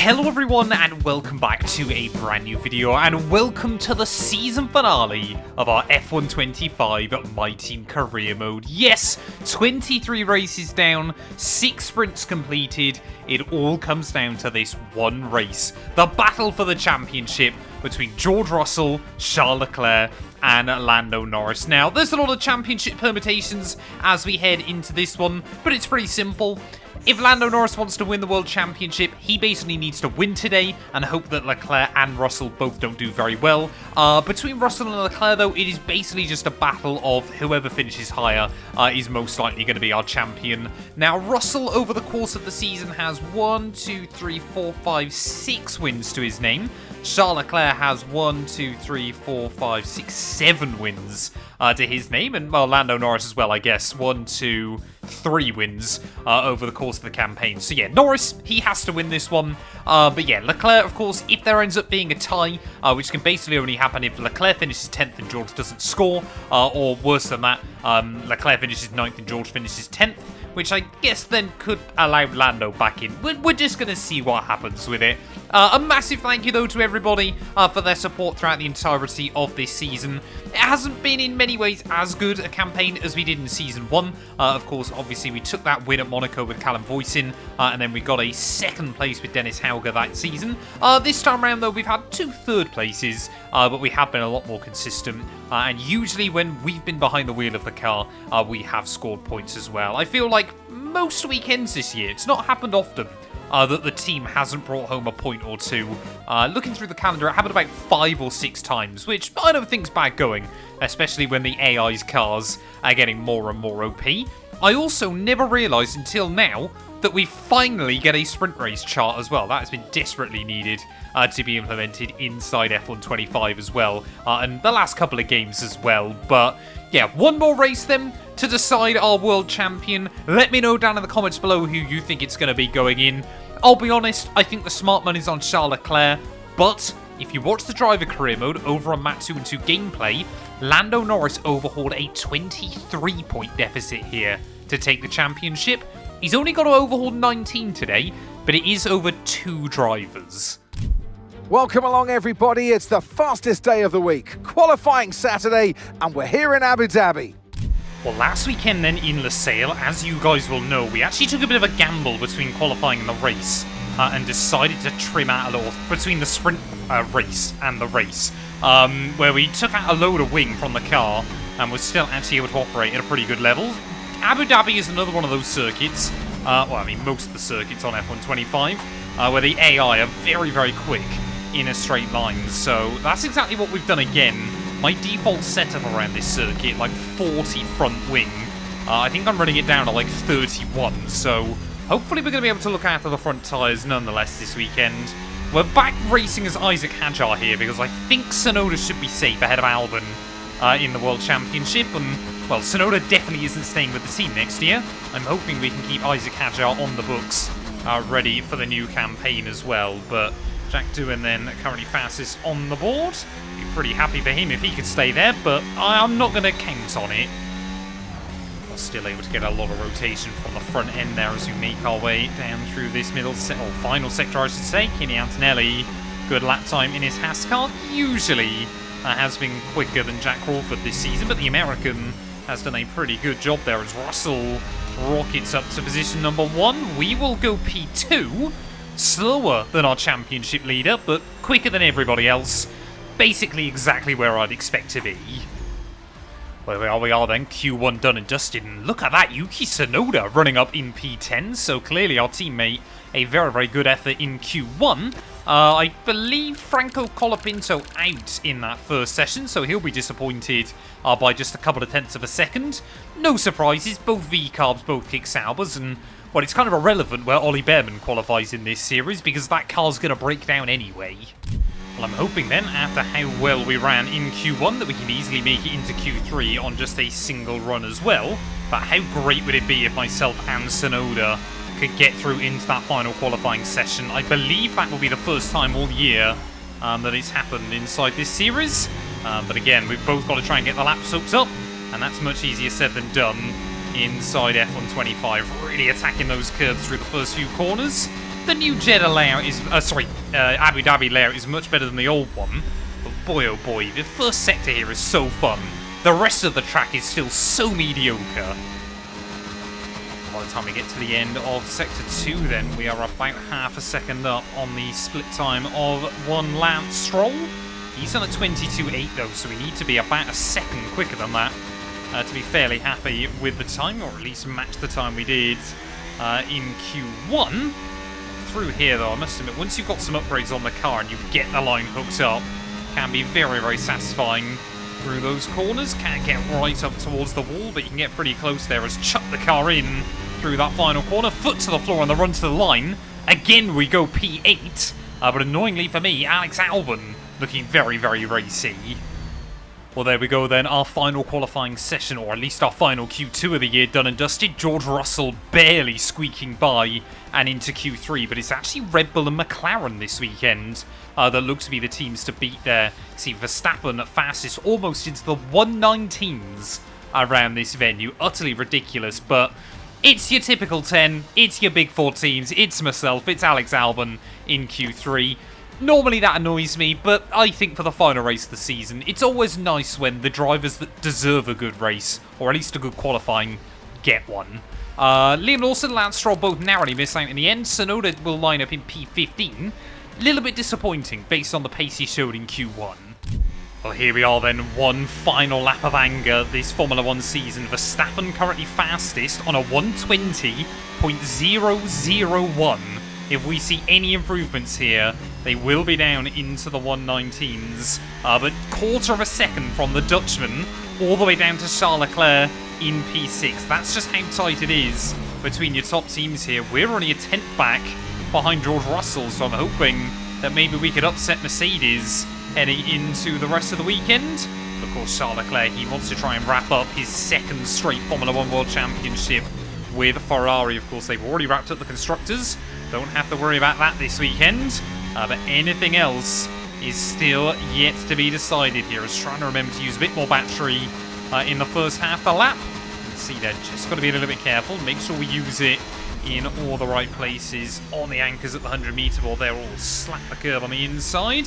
Hello everyone and welcome back to a brand new video and welcome to the season finale of our F125 My Team Career Mode. Yes, 23 races down, 6 sprints completed, it all comes down to this one race. The battle for the championship between George Russell, Charles Leclerc and Lando Norris. Now, there's a lot of championship permutations as we head into this one, but it's pretty simple. If Lando Norris wants to win the World Championship, he basically needs to win today and hope that Leclerc and Russell both don't do very well. Between Russell and Leclerc, though, it is basically just a battle of whoever finishes higher is most likely going to be our champion. Now, Russell, over the course of the season, has 6 wins to his name. Charles Leclerc has 7 wins to his name, and well, Lando Norris as well, I guess. 3 wins over the course of the campaign. So yeah, Norris, he has to win this one. But yeah, Leclerc, of course, if there ends up being a tie, which can basically only happen if Leclerc finishes 10th and George doesn't score, or worse than that, Leclerc finishes 9th and George finishes 10th, which I guess then could allow Lando back in. We're just going to see what happens with it. A massive thank you, though, to everybody for their support throughout the entirety of this season. It hasn't been, in many ways, as good a campaign as we did in Season 1. Of course, obviously, we took that win at Monaco with Callum Voisin, and then we got a 2nd place with Dennis Hauger that season. This time around, though, we've had 2 3rd places, but we have been a lot more consistent. And usually when we've been behind the wheel of the car, we have scored points as well. I feel like most weekends this year, it's not happened often that the team hasn't brought home a point or 2. Looking through the calendar, it happened about 5 or 6 times, which I don't think's bad going, especially when the AI's cars are getting more and more OP. I also never realised until now that we finally get a sprint race chart as well. That has been desperately needed to be implemented inside F125 as well, and the last couple of games as well. But yeah, one more race then to decide our world champion. Let me know down in the comments below who you think it's going to be going in. I'll be honest, I think the smart money's on Charles Leclerc, but if you watch the driver career mode over on Mat212 gameplay, Lando Norris overhauled a 23-point deficit here to take the championship. He's only got to overhaul 19 today, but it is over 2 drivers. Welcome along, everybody. It's the fastest day of the week, qualifying Saturday, and we're here in Abu Dhabi. Well, last weekend then in Losail, as you guys will know, we actually took a bit of a gamble between qualifying and the race, and decided to trim out a little between the sprint race and the race, where we took out a load of wing from the car and was still actually able to operate at a pretty good level. Abu Dhabi is another one of those circuits, well, I mean, most of the circuits on F125, where the AI are very, very quick in a straight line. So that's exactly what we've done again. My default setup around this circuit, like 40 front wing, I think I'm running it down to like 31, so hopefully we're going to be able to look after the front tyres nonetheless this weekend. We're back racing as Isaac Hadjar here, because I think Tsunoda should be safe ahead of Albon in the World Championship, and well, Tsunoda definitely isn't staying with the team next year. I'm hoping we can keep Isaac Hadjar on the books, ready for the new campaign as well, but Jack Doohan then currently fastest on the board. Be pretty happy for him if he could stay there, but I'm not going to count on it. We're still able to get a lot of rotation from the front end there as we make our way down through this final sector, I should say. Kimi Antonelli, good lap time in his Haas car. Usually has been quicker than Jack Crawford this season, but the American has done a pretty good job there as Russell rockets up to position number 1. We will go P2. Slower than our championship leader, but quicker than everybody else. Basically exactly where I'd expect to be. Well, we are then, Q1 done and dusted, and look at that, Yuki Tsunoda running up in P10, so clearly our teammate, a very, very good effort in Q1. I believe Franco Colapinto out in that first session, so he'll be disappointed by just a couple of tenths of a second. No surprises, both V-carbs, both kick Saubers, and well, it's kind of irrelevant where Ollie Behrman qualifies in this series, because that car's going to break down anyway. Well, I'm hoping then, after how well we ran in Q1, that we can easily make it into Q3 on just a single run as well. But how great would it be if myself and Tsunoda could get through into that final qualifying session? I believe that will be the first time all year that it's happened inside this series. But again, we've both got to try and get the lap soaked up, and that's much easier said than done inside F125. Really attacking those curves through the first few corners. The new Jeddah layout is, Abu Dhabi layout is much better than the old one. But boy oh boy, the first sector here is so fun. The rest of the track is still so mediocre. By the time we get to the end of Sector 2 then, we are about half a second up on the split time of one Lance Stroll. He's on a 22.8 though, so we need to be about a second quicker than that to be fairly happy with the time, or at least match the time we did in Q1. Through here though, I must admit, once you've got some upgrades on the car and you get the line hooked up, can be very, very satisfying. Through those corners, can't get right up towards the wall, but you can get pretty close there as chuck the car in through that final corner, foot to the floor on the run to the line. Again, we go P8, but annoyingly for me, Alex Albon looking very, very racy. Well, there we go then, our final qualifying session, or at least our final Q2 of the year done and dusted. George Russell barely squeaking by and into Q3, but it's actually Red Bull and McLaren this weekend that look to be the teams to beat there. See Verstappen fastest almost into the 119s around this venue. Utterly ridiculous, but it's your typical 10, it's your big 4 teams, it's myself, it's Alex Albon in Q3. Normally that annoys me, but I think for the final race of the season, it's always nice when the drivers that deserve a good race, or at least a good qualifying, get one. Liam Lawson and Lance Stroll both narrowly miss out in the end. Tsunoda will line up in P15. Little bit disappointing based on the pace he showed in Q1. Well, here we are then, one final lap of anger this Formula 1 season. Verstappen currently fastest on a 120.001. If we see any improvements here, they will be down into the 119s. But quarter of a second from the Dutchman all the way down to Charles Leclerc in P6. That's just how tight it is between your top teams here. We're only a 10th back behind George Russell, so I'm hoping that maybe we could upset Mercedes heading into the rest of the weekend. Of course, Charles Leclerc, he wants to try and wrap up his second straight Formula 1 World Championship with Ferrari. Of course, they've already wrapped up the Constructors. Don't have to worry about that this weekend. But anything else is still yet to be decided here. I was trying to remember to use a bit more battery in the first half of the lap. You can see there, just got to be a little bit careful. Make sure we use it in all the right places. On the anchors at the 100-meter ball, they're all slap the curve on the inside.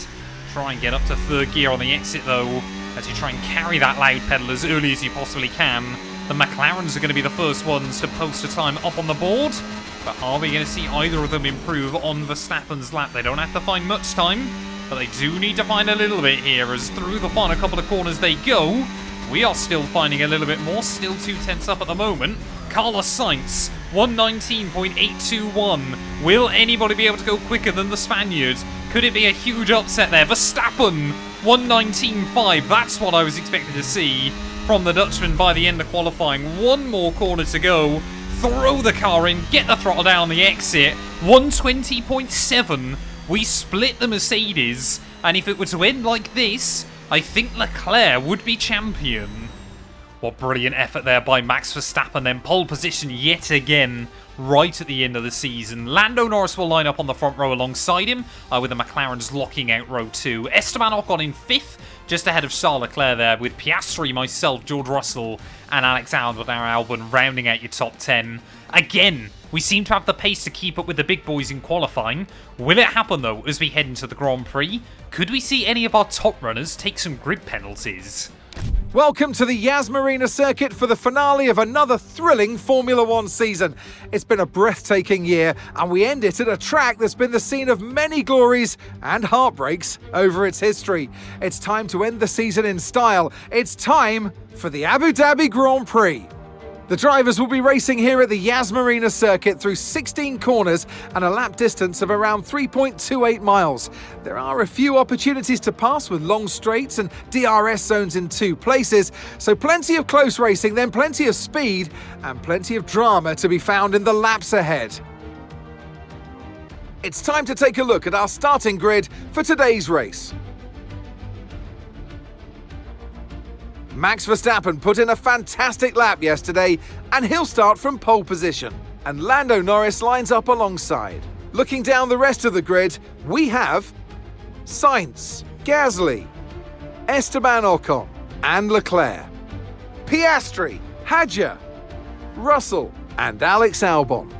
Try and get up to third gear on the exit though, as you try and carry that loud pedal as early as you possibly can. The McLarens are going to be the first ones to post a time up on the board. But are we going to see either of them improve on Verstappen's lap? They don't have to find much time, but they do need to find a little bit here, as through the final couple of corners they go. We are still finding a little bit more, still 2 tenths up at the moment. Carlos Sainz, 119.821. Will anybody be able to go quicker than the Spaniard? Could it be a huge upset there? Verstappen, 119.5. That's what I was expecting to see from the Dutchman by the end of qualifying. One more corner to go. Throw the car in, get the throttle down the exit. 120.7. We split the Mercedes, and if it were to end like this, I think Leclerc would be champion. What brilliant effort there by Max Verstappen then. Pole position yet again right at the end of the season. Lando Norris will line up on the front row alongside him, with the McLarens locking out row 2. Esteban Ocon in 5th, just ahead of Charles Leclerc there, with Piastri, myself, George Russell, and Alex Albon rounding out your top 10. Again, we seem to have the pace to keep up with the big boys in qualifying. Will it happen though as we head into the Grand Prix? Could we see any of our top runners take some grid penalties? Welcome to the Yas Marina circuit for the finale of another thrilling Formula 1 season. It's been a breathtaking year, and we end it at a track that's been the scene of many glories and heartbreaks over its history. It's time to end the season in style. It's time for the Abu Dhabi Grand Prix. The drivers will be racing here at the Yas Marina circuit through 16 corners and a lap distance of around 3.28 miles. There are a few opportunities to pass with long straights and DRS zones in 2 places, so plenty of close racing, then plenty of speed and plenty of drama to be found in the laps ahead. It's time to take a look at our starting grid for today's race. Max Verstappen put in a fantastic lap yesterday, and he'll start from pole position. And Lando Norris lines up alongside. Looking down the rest of the grid, we have Sainz, Gasly, Esteban Ocon, and Leclerc, Piastri, Hadjar, Russell, and Alex Albon,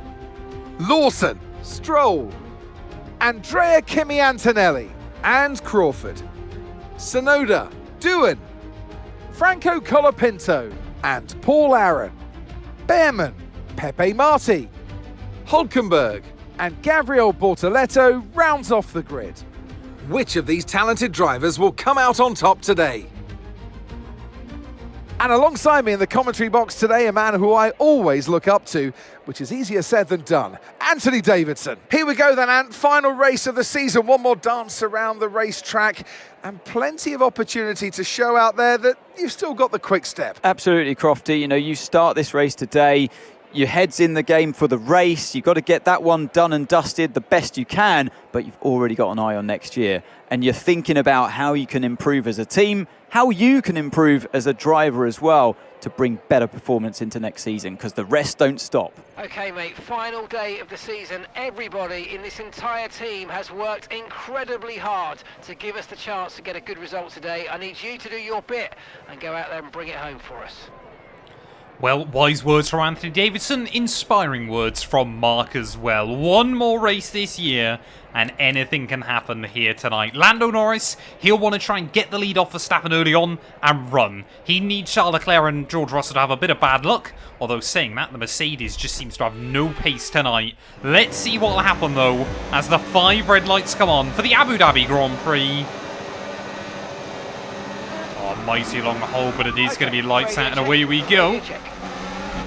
Lawson, Stroll, Andrea Kimi Antonelli and Crawford, Tsunoda, Doohan, Franco Colapinto and Paul Aaron, Behrman, Pepe Marti, Hulkenberg and Gabriel Bortoletto rounds off the grid. Which of these talented drivers will come out on top today? And alongside me in the commentary box today, a man who I always look up to, which is easier said than done, Anthony Davidson. Here we go then, Ant. Final race of the season. One more dance around the racetrack and plenty of opportunity to show out there that you've still got the quick step. Absolutely, Crofty. You know, you start this race today, your head's in the game for the race. You've got to get that one done and dusted the best you can, but you've already got an eye on next year. And you're thinking about how you can improve as a team, how you can improve as a driver as well to bring better performance into next season, because the rest don't stop. Okay, mate, final day of the season. Everybody in this entire team has worked incredibly hard to give us the chance to get a good result today. I need you to do your bit and go out there and bring it home for us. Well, wise words from Anthony Davidson, inspiring words from Mark as well. One more race this year, and anything can happen here tonight. Lando Norris, he'll want to try and get the lead off Verstappen early on and run. He needs Charles Leclerc and George Russell to have a bit of bad luck, although saying that, the Mercedes just seems to have no pace tonight. Let's see what will happen, though, as the 5 red lights come on for the Abu Dhabi Grand Prix. Mighty long hole, but it is going to be lights out and away we go.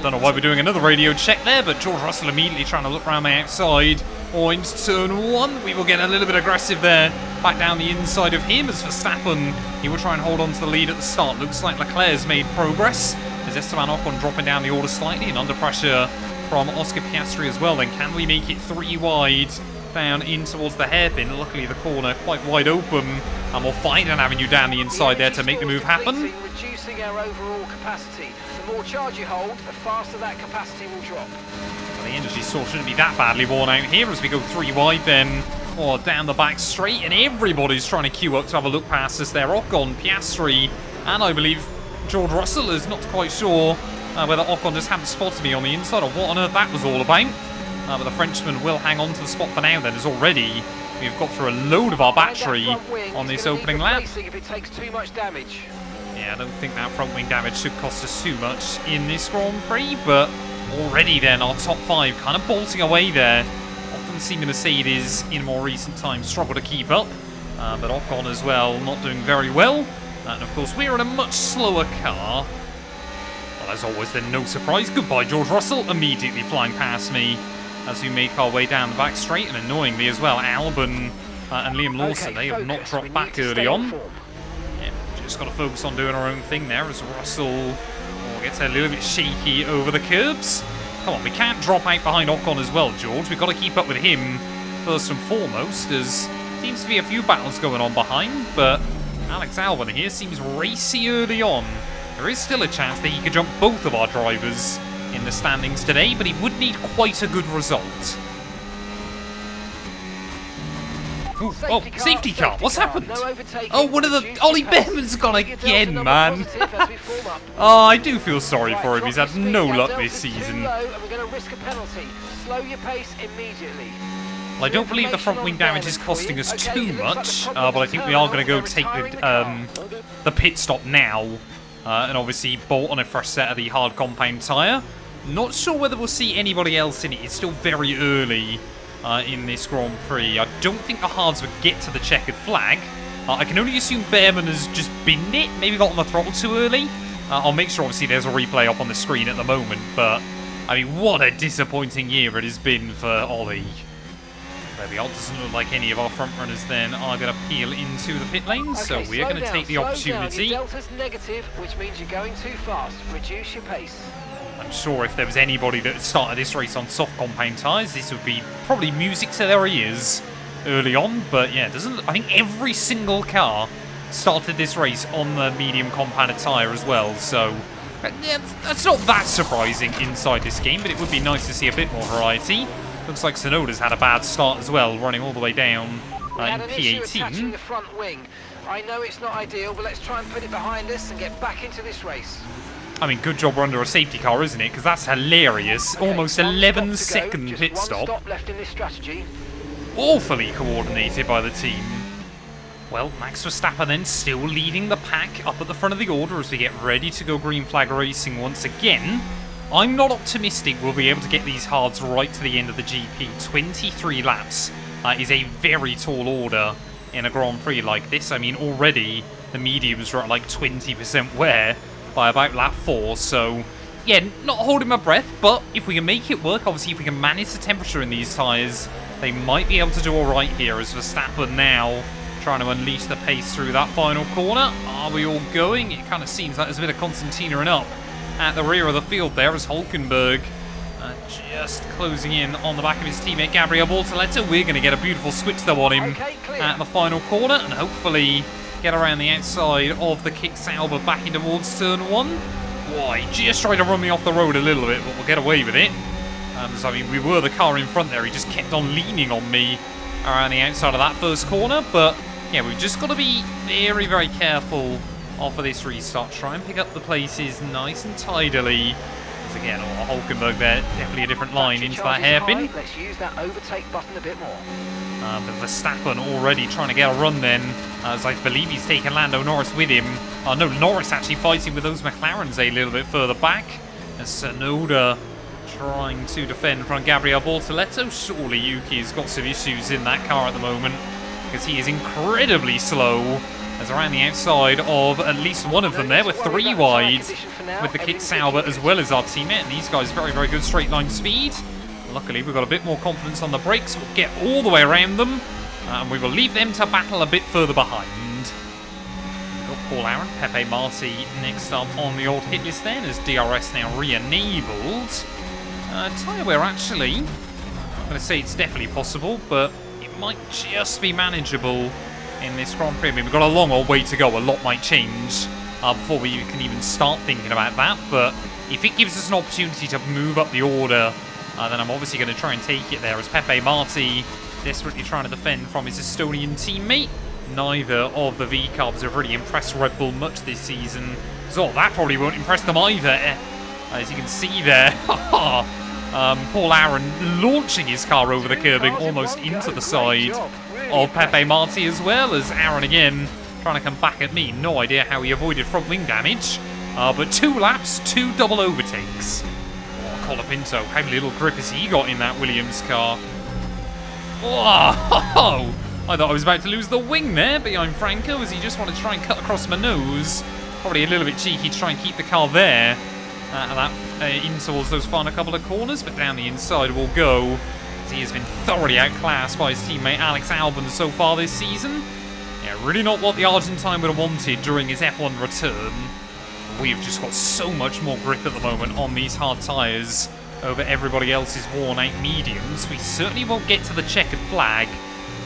Don't know why we're doing another radio check there, but George Russell immediately trying to look around the outside. Into turn 1, we will get a little bit aggressive there. Back down the inside of him as Verstappen, he will try and hold on to the lead at the start. Looks like Leclerc's made progress. As Esteban Ocon dropping down the order slightly and under pressure from Oscar Piastri as well. Then can we make it 3 wide? Down in towards the hairpin. Luckily the corner quite wide open, and we'll find an avenue down the inside there to make the move happen. Reducing our overall capacity. The more charge you hold, the faster that capacity will drop. Well, the energy source shouldn't be that badly worn out here as we go 3 wide then. Or down the back straight, and everybody's trying to queue up to have a look past us there. Ocon, Piastri, and I believe George Russell is not quite sure whether Ocon just hadn't spotted me on the inside or what on earth that was all about. But the Frenchman will hang on to the spot for now then, as already we've got through a load of our battery on this opening lap. If it takes too much damage. Yeah, I don't think that front wing damage should cost us too much in this Grand Prix, but already then our top 5 kind of bolting away there. Often seen the Mercedes in more recent times struggle to keep up, but Ocon as well not doing very well. And of course we're in a much slower car. Well, as always then, no surprise. Goodbye George Russell, immediately flying past me as we make our way down the back straight, and annoyingly as well, Albon and Liam Lawson, they have not dropped back early on. Yeah, just got to focus on doing our own thing there as Russell gets a little bit shaky over the curbs. Come on, we can't drop out behind Ocon as well, George. We've got to keep up with him first and foremost, as seems to be a few battles going on behind, but Alex Albon here seems racy early on. There is still a chance that he could jump both of our drivers in the standings today, but he would need quite a good result. Ooh, safety car. What's happened? Oh, one of the... Ollie Behrman's gone again, man. Oh, I do feel sorry for him. He's had no luck this season. Well, I don't believe the front wing damage is costing us too much, but I think we are going to go take the pit stop now, and obviously bolt on a fresh set of the hard compound tyre. Not sure whether we'll see anybody else in it. It's still very early in this Grand Prix. I don't think the hards would get to the checkered flag. I can only assume Behrman has just binned it, maybe got on the throttle too early. I'll make sure obviously there's a replay up on the screen at the moment, but I mean, what a disappointing year it has been for Ollie. There we are. Doesn't look like any of our front runners then are going to peel into the pit lane, so we are going to take the opportunity. Your delta's negative, which means you're going too fast. Reduce your pace. I'm sure if there was anybody that started this race on soft compound tyres, this would be probably music to their ears early on. But yeah, I think every single car started this race on the medium compounded tyre as well. So yeah, that's not that surprising inside this game, but it would be nice to see a bit more variety. Looks like Tsunoda's had a bad start as well, running all the way down in P18. The front wing. I know it's not ideal, but let's try and put it behind us and get back into this race. I mean, good job we're under a safety car, isn't it? Because that's hilarious. Okay, almost 11-second pit stop. One stop left in this strategy. awfully coordinated by the team. Well, Max Verstappen then still leading the pack up at the front of the order as we get ready to go green flag racing once again. I'm not optimistic we'll be able to get these hards right to the end of the GP. 23 laps is a very tall order in a Grand Prix like this. I mean, already the mediums are at like 20% wear by about lap 4, so yeah, not holding my breath, but if we can make it work, obviously if we can manage the temperature in these tyres, they might be able to do alright here as Verstappen now trying to unleash the pace through that final corner. Are we all going? It kind of seems like there's a bit of Constantina up at the rear of the field there as Hulkenberg just closing in on the back of his teammate Gabriel Bortoleto. We're going to get a beautiful switch though on him at the final corner and hopefully get around the outside of the kick Sauber back in towards turn 1. Why, just tried to run me off the road a little bit, but we'll get away with it. So I mean, we were the car in front there. He just kept on leaning on me around the outside of that first corner, but yeah, we've just got to be very, very careful for this restart. Try and pick up the places nice and tidily. As again, Hulkenberg there, definitely a different line into that hairpin. Let's use that overtake button a bit more. But Verstappen already trying to get a run then, as I believe he's taken Lando Norris with him. No, Norris actually fighting with those McLarens a little bit further back. And Tsunoda trying to defend from Gabriel Bortoleto. Surely Yuki's got some issues in that car at the moment, because he is incredibly slow. As around the outside of at least one of them there, with 3 wide, with the kick Sauber as well as our teammate. And these guys very, very good straight line speed. Luckily, we've got a bit more confidence on the brakes. We'll get all the way around them, and we will leave them to battle a bit further behind. We've got Paul Aaron, Pepe Marti next up on the old hit list then, as DRS now re-enabled. Tyre wear actually, I'm going to say it's definitely possible, but it might just be manageable in this Grand Prix. I mean, we've got a long old way to go. A lot might change before we can even start thinking about that, but if it gives us an opportunity to move up the order, then I'm obviously going to try and take it there, as Pepe Marti desperately trying to defend from his Estonian teammate. Neither of the V-Cubs have really impressed Red Bull much this season, so that probably won't impress them either. As you can see there, Paul Aaron launching his car over the curbing almost into the side of Pepe Marti, as well as Aaron again trying to come back at me. No idea how he avoided front wing damage, but 2 laps, 2 double overtakes. Colapinto, how little grip has he got in that Williams car? Oh, I thought I was about to lose the wing there behind Franco, as he just wanted to try and cut across my nose. Probably a little bit cheeky to try and keep the car there in towards those final couple of corners, but down the inside we'll go, as he has been thoroughly outclassed by his teammate Alex Albon so far this season. Yeah, really not what the Argentine would have wanted during his F1 return. We've just got so much more grip at the moment on these hard tyres over everybody else's worn-out mediums. We certainly won't get to the checkered flag,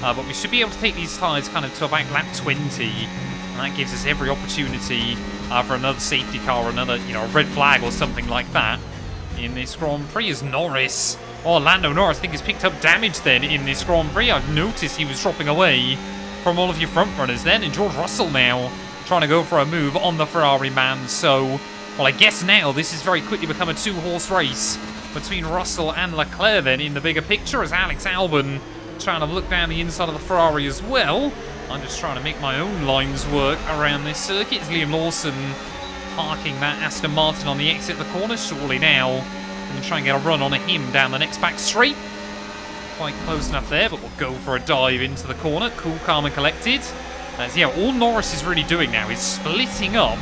but we should be able to take these tyres kind of to about lap 20, and that gives us every opportunity for another safety car, or another, a red flag or something like that in this Grand Prix. As Norris, Lando Norris, I think has picked up damage then in this Grand Prix. I've noticed he was dropping away from all of your front runners then, and George Russell now trying to go for a move on the Ferrari man. So, well, I guess now this has very quickly become a 2-horse race between Russell and Leclerc then in the bigger picture, as Alex Albon trying to look down the inside of the Ferrari as well. I'm just trying to make my own lines work around this circuit, as Liam Lawson parking that Aston Martin on the exit of the corner. Surely now going to try and get a run on him down the next back straight. Quite close enough there, but we'll go for a dive into the corner. Cool, calm and collected. As yeah, all Norris is really doing now is splitting up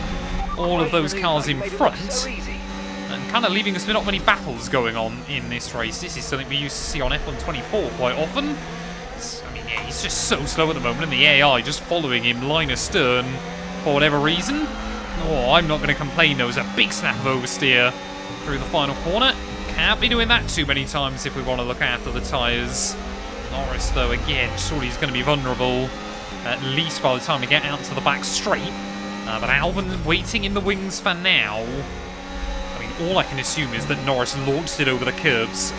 all of those cars in front and kind of leaving us not many battles going on in this race. This is something we used to see on F1 24 quite often. I mean, yeah, he's just so slow at the moment, and the AI just following him line astern for whatever reason. Oh, I'm not going to complain. There was a big snap of oversteer through the final corner. Can't be doing that too many times if we want to look after the tyres. Norris, though, again, surely he's going to be vulnerable, at least by the time we get out to the back straight. But Albon waiting in the wings for now. I mean, all I can assume is that Norris launched it over the curbs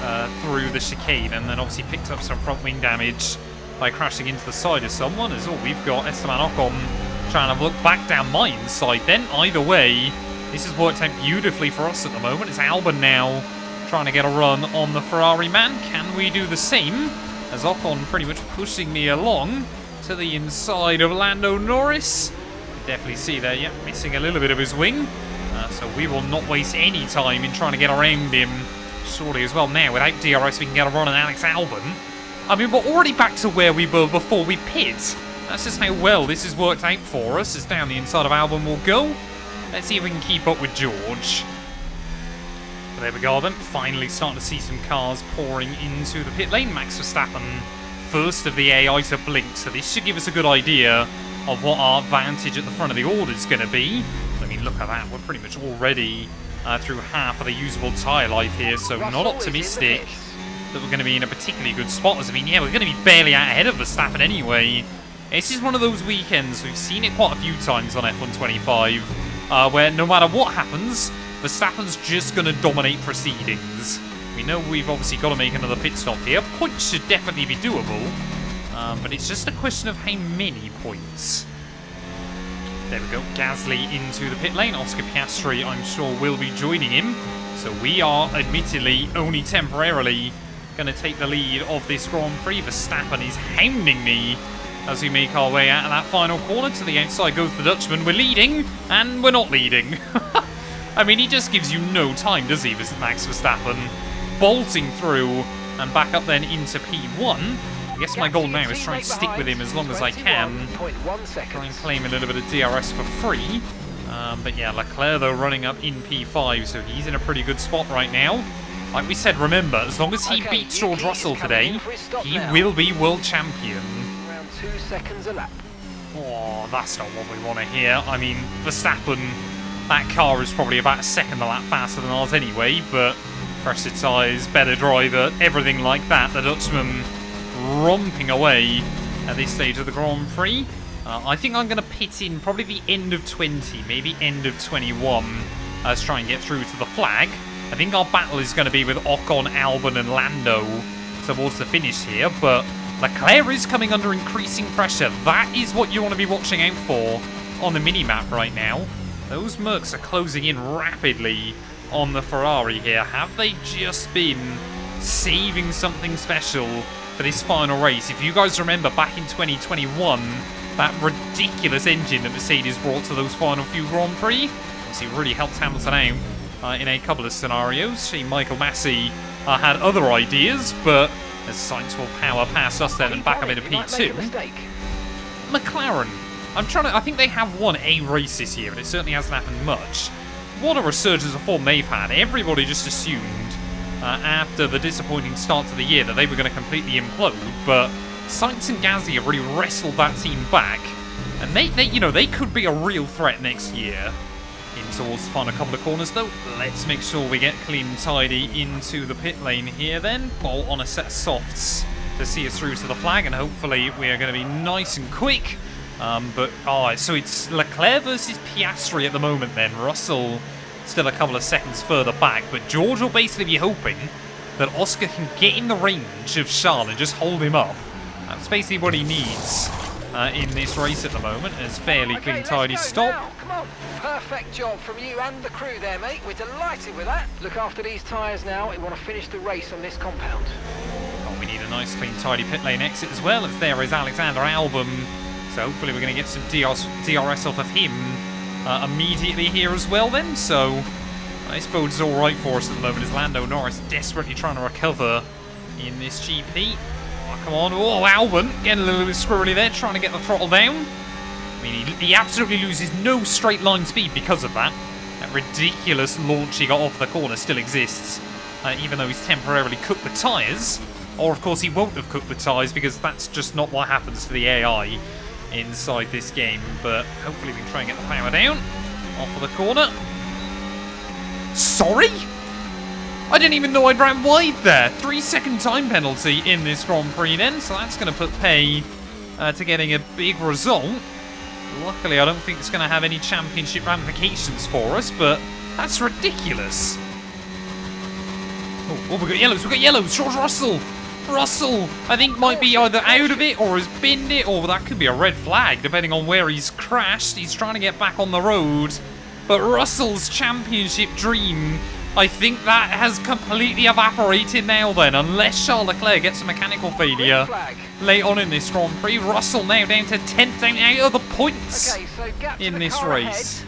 through the chicane, and then obviously picked up some front wing damage by crashing into the side of someone. As we've got Esteban Ocon trying to look back down my inside then. Either way, this has worked out beautifully for us at the moment. It's Albon now trying to get a run on the Ferrari man. Can we do the same? as Ocon pretty much pushing me along to the inside of Lando Norris. Definitely see there, yeah, missing a little bit of his wing. So we will not waste any time in trying to get around him. Surely as well now, without DRS, we can get a run on Alex Albon. I mean, we're already back to where we were before we pit. That's just how well this has worked out for us, as down the inside of Albon will go. Let's see if we can keep up with George. But there we go then, finally starting to see some cars pouring into the pit lane. Max Verstappen, first of the AI to blink, so this should give us a good idea of what our advantage at the front of the order is going to be. I mean, look at that, we're pretty much already through half of the usable tyre life here, so not optimistic that we're going to be in a particularly good spot. As I mean, yeah, we're going to be barely out ahead of Verstappen anyway. This is one of those weekends, we've seen it quite a few times on F1 25, where no matter what happens, Verstappen's just going to dominate proceedings. We know we've obviously got to make another pit stop here. Points should definitely be doable, but it's just a question of how many points. There we go, Gasly into the pit lane. Oscar Piastri, I'm sure, will be joining him. So we are admittedly only temporarily going to take the lead of this Grand Prix. Verstappen is hounding me as we make our way out of that final corner. To the outside goes the Dutchman. We're leading, and we're not leading. I mean, he just gives you no time, does he, Max Verstappen? Bolting through and back up then into P1. I guess my goal now is try and stick with him as long as I can. Try and claim a little bit of DRS for free. But yeah, Leclerc though running up in P5, so he's in a pretty good spot right now. Like we said, remember, as long as he beats George Russell today, he will be world champion. Around 2 seconds a lap. Oh, that's not what we want to hear. I mean, Verstappen, that car is probably about a second a lap faster than ours anyway, but fresher tyres, better driver, everything like that. The Dutchman romping away at this stage of the Grand Prix. I think I'm going to pit in probably the end of 20, maybe end of 21, to try and get through to the flag. I think our battle is going to be with Ocon, Albon and Lando towards the finish here, but Leclerc is coming under increasing pressure. That is what you want to be watching out for on the mini-map right now. Those Mercs are closing in rapidly on the Ferrari here. Have they just been saving something special for this final race? If you guys remember back in 2021, that ridiculous engine that Mercedes brought to those final few Grand Prix, obviously really helped Hamilton out in a couple of scenarios. Michael Massey had other ideas, but as Sainz will power past us then and back up into P2. McLaren, I think they have won a race this year, but it certainly hasn't happened much. What a resurgence of form they've had. Everybody just assumed after the disappointing start to the year that they were going to completely implode, but Sainz and Gasly have really wrestled that team back, and they could be a real threat next year. In towards the final couple of corners though. Let's make sure we get clean and tidy into the pit lane here then. Bolt on a set of softs to see us through to the flag, and hopefully we are going to be nice and quick. So it's Leclerc versus Piastri at the moment then. Russell still a couple of seconds further back, but George will basically be hoping that Oscar can get in the range of Charles and just hold him up. That's basically what he needs in this race at the moment. It's fairly clean, tidy stop. Now, come on. Perfect job from you and the crew there, mate. We're delighted with that. Look after these tyres now. We want to finish the race on this compound. Oh, we need a nice, clean, tidy pit lane exit as well. As there is Alexander Albon. So hopefully we're going to get some DRS off of him immediately here as well then. So this bodes all right for us at the moment as Lando Norris desperately trying to recover in this GP. Oh, come on. Oh, Albon getting a little bit squirrely there, trying to get the throttle down. I mean, he absolutely loses no straight line speed because of that. That ridiculous launch he got off the corner still exists, even though he's temporarily cooked the tyres. Or, of course, he won't have cooked the tyres because that's just not what happens to the AI inside this game. But hopefully we can try and get the power down off of the corner. Sorry? I didn't even know I'd ran wide there. 3-second time penalty in this Grand Prix then, so that's going to put pay to getting a big result. Luckily, I don't think it's going to have any championship ramifications for us, but that's ridiculous. Oh, we've got yellows. We've got yellows. George Russell. Russell, I think, might be either out of it or has binned it, or that could be a red flag, depending on where he's crashed. He's trying to get back on the road, but Russell's championship dream I think that has completely evaporated now then, unless Charles Leclerc gets a mechanical failure late on in this Grand Prix. Russell now down to 10th, down out of the points in this race.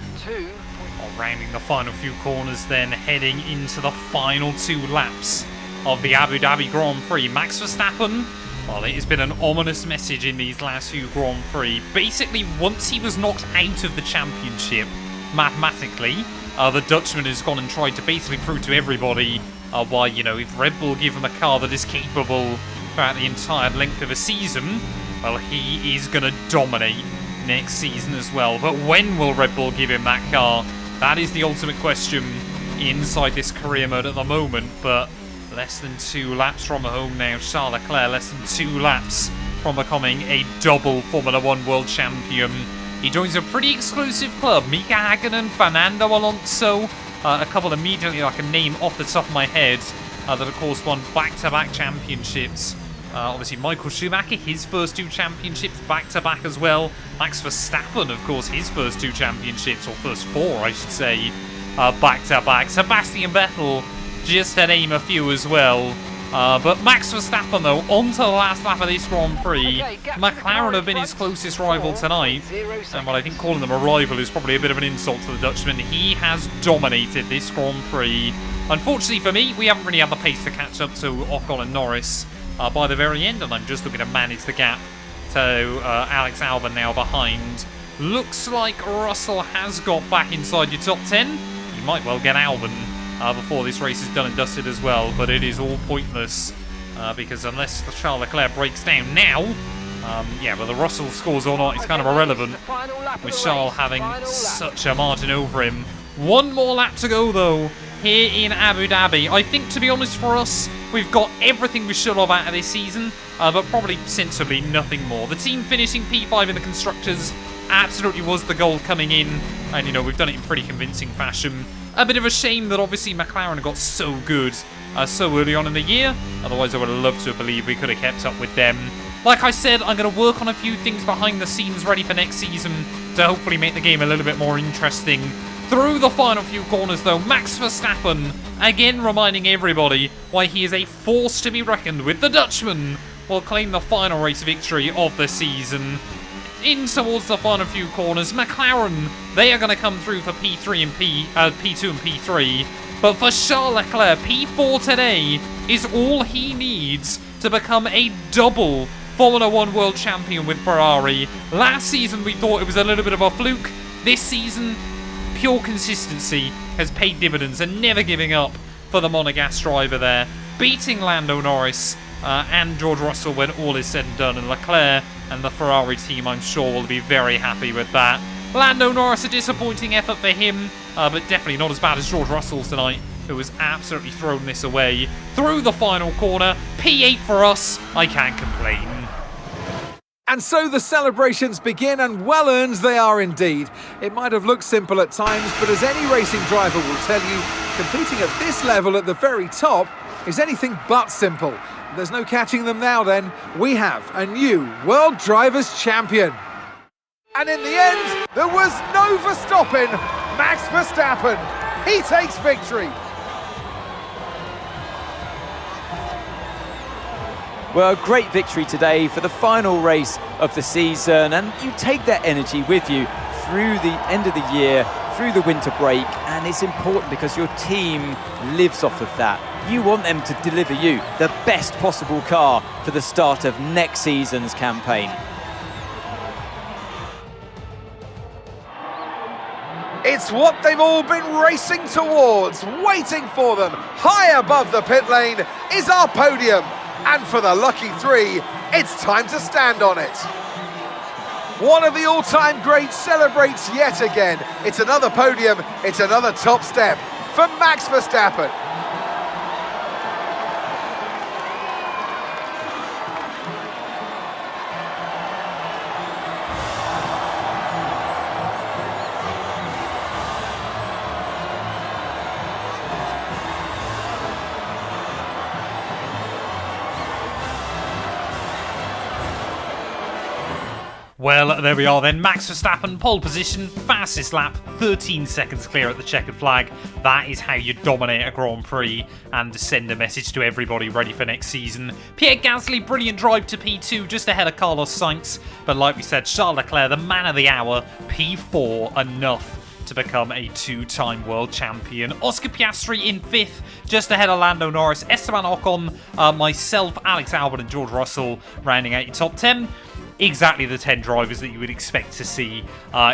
Rounding the final few corners then, heading into the final 2 laps of the Abu Dhabi Grand Prix. Max Verstappen, well, it has been an ominous message in these last few Grand Prix. Basically, once he was knocked out of the championship, mathematically, the Dutchman has gone and tried to basically prove to everybody why, you know, if Red Bull give him a car that is capable throughout the entire length of a season, well, he is going to dominate next season as well. But when will Red Bull give him that car? That is the ultimate question inside this career mode at the moment. But less than 2 laps from home now. Charles Leclerc less than 2 laps from becoming a double Formula 1 world champion. He joins a pretty exclusive club. Mika Hakkinen, Fernando Alonso, a couple immediately I can name off the top of my head that of course won back-to-back championships. Obviously Michael Schumacher, his first 2 championships back-to-back as well. Max Verstappen, of course, his first 2 championships, or first 4 I should say, back-to-back. Sebastian Vettel, just to name a few as well. But Max Verstappen, though, on to the last lap of this Grand Prix. McLaren have been his closest rival tonight. And while I think calling them a rival is probably a bit of an insult to the Dutchman, he has dominated this Grand Prix. Unfortunately for me, we haven't really had the pace to catch up to Ocon and Norris by the very end, and I'm just looking to manage the gap to Alex Albon now behind. Looks like Russell has got back inside your top 10. He might well get Albon before this race is done and dusted as well, but it is all pointless because unless the Charles Leclerc breaks down now, yeah, whether Russell scores or not is kind of irrelevant, with Charles having such a margin over him. 1 more lap to go though here in Abu Dhabi. I think, to be honest, for us, we've got everything we should have out of this season, but probably sensibly nothing more. The team finishing P5 in the Constructors absolutely was the goal coming in, and you know, we've done it in pretty convincing fashion. A bit of a shame that obviously McLaren got so good so early on in the year, otherwise I would have loved to believe we could have kept up with them. Like I said, I'm going to work on a few things behind the scenes ready for next season to hopefully make the game a little bit more interesting. Through the final few corners though, Max Verstappen, again reminding everybody why he is a force to be reckoned with. The Dutchman will claim the final race victory of the season. In towards the final few corners, McLaren, they are going to come through for P2 and P3. But for Charles Leclerc, P4 today is all he needs to become a double Formula 1 world champion with Ferrari. Last season we thought it was a little bit of a fluke. This season, pure consistency has paid dividends, and never giving up for the Monegasque driver there. Beating Lando Norris and George Russell when all is said and done, and Leclerc and the Ferrari team, I'm sure, will be very happy with that. Lando Norris, a disappointing effort for him, but definitely not as bad as George Russell's tonight, who has absolutely thrown this away. Through the final corner, P8 for us, I can't complain. And so the celebrations begin, and well-earned they are indeed. It might have looked simple at times, but as any racing driver will tell you, competing at this level at the very top is anything but simple. There's no catching them now then. We have a new World Drivers' Champion. And in the end, there was no Verstappen. Max Verstappen, he takes victory. Well, great victory today for the final race of the season, and you take that energy with you through the end of the year, through the winter break, and it's important because your team lives off of that. You want them to deliver you the best possible car for the start of next season's campaign. It's what they've all been racing towards, waiting for them. High above the pit lane is our podium. And for the lucky 3, it's time to stand on it. One of the all-time greats celebrates yet again. It's another podium, it's another top step for Max Verstappen. Well, there we are then. Max Verstappen, pole position, fastest lap, 13 seconds clear at the checkered flag. That is how you dominate a Grand Prix and send a message to everybody ready for next season. Pierre Gasly, brilliant drive to P2, just ahead of Carlos Sainz. But like we said, Charles Leclerc, the man of the hour, P4, enough to become a two-time world champion. Oscar Piastri in 5th, just ahead of Lando Norris, Esteban Ocon, myself, Alex Albon and George Russell rounding out your top 10. Exactly the 10 drivers that you would expect to see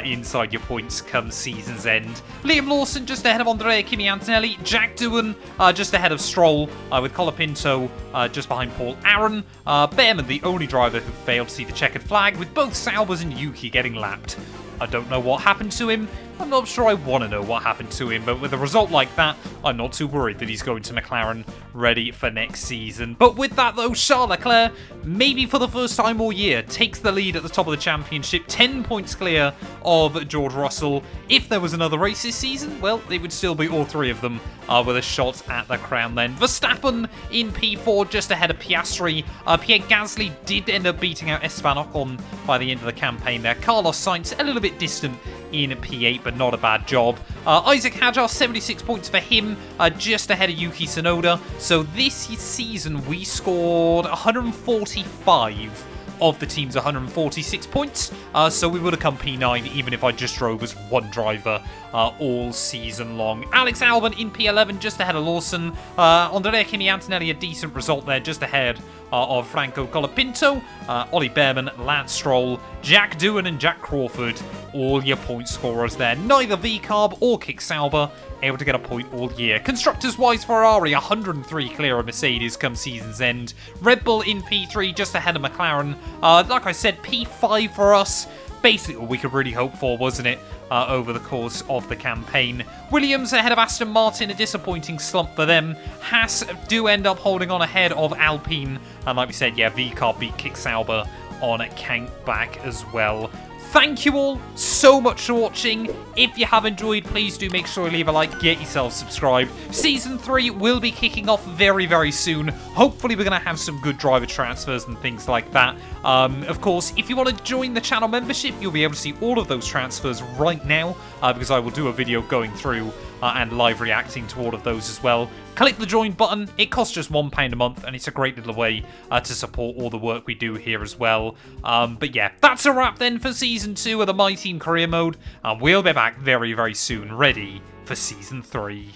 inside your points come season's end. Liam Lawson just ahead of Andrea, Kimi, Antonelli. Jack Doohan just ahead of Stroll with Colapinto just behind Paul Aaron. Behrman, the only driver who failed to see the checkered flag, with both Saubers and Yuki getting lapped. I don't know what happened to him. I'm not sure I want to know what happened to him, but with a result like that, I'm not too worried that he's going to McLaren ready for next season. But with that though, Charles Leclerc, maybe for the first time all year, takes the lead at the top of the championship, 10 points clear of George Russell. If there was another race this season, well, it would still be all three of them with a shot at the crown then. Verstappen in P4, just ahead of Piastri. Pierre Gasly did end up beating out Esteban Ocon by the end of the campaign there. Carlos Sainz a little bit distant in P8, but not a bad job. Isaac Hadjar, 76 points for him, just ahead of Yuki Tsunoda. So this season we scored 145 of the team's 146 points, so we would have come P9 even if I just drove as one driver all season long. Alex Albon in P11, just ahead of Lawson. Andrea Kimi Antonelli, a decent result there, just ahead of Franco Colapinto. Ollie Behrman, Lance Stroll, Jack Doohan and Jack Crawford, all your point scorers there. Neither VCarb or Kick Sauber able to get a point all year. Constructors-wise, Ferrari 103 clear of Mercedes come season's end. Red Bull in P3, just ahead of McLaren. Like I said, P5 for us. Basically all we could really hope for, wasn't it, over the course of the campaign. Williams ahead of Aston Martin, a disappointing slump for them. Haas do end up holding on ahead of Alpine. And like we said, yeah, VCarb beat Kick Sauber on count back as well. Thank you all so much for watching. If you have enjoyed, please do make sure you leave a like, get yourself subscribed. Season 3 will be kicking off very, very soon. Hopefully we're going to have some good driver transfers and things like that. Of course, if you want to join the channel membership, you'll be able to see all of those transfers right now, because I will do a video going through and live reacting to all of those as well. Click the join button. It costs just £1 a month, and it's a great little way to support all the work we do here as well. But yeah, that's a wrap then for Season 2 of the My Team Career Mode, and we'll be back very, very soon, ready for Season 3.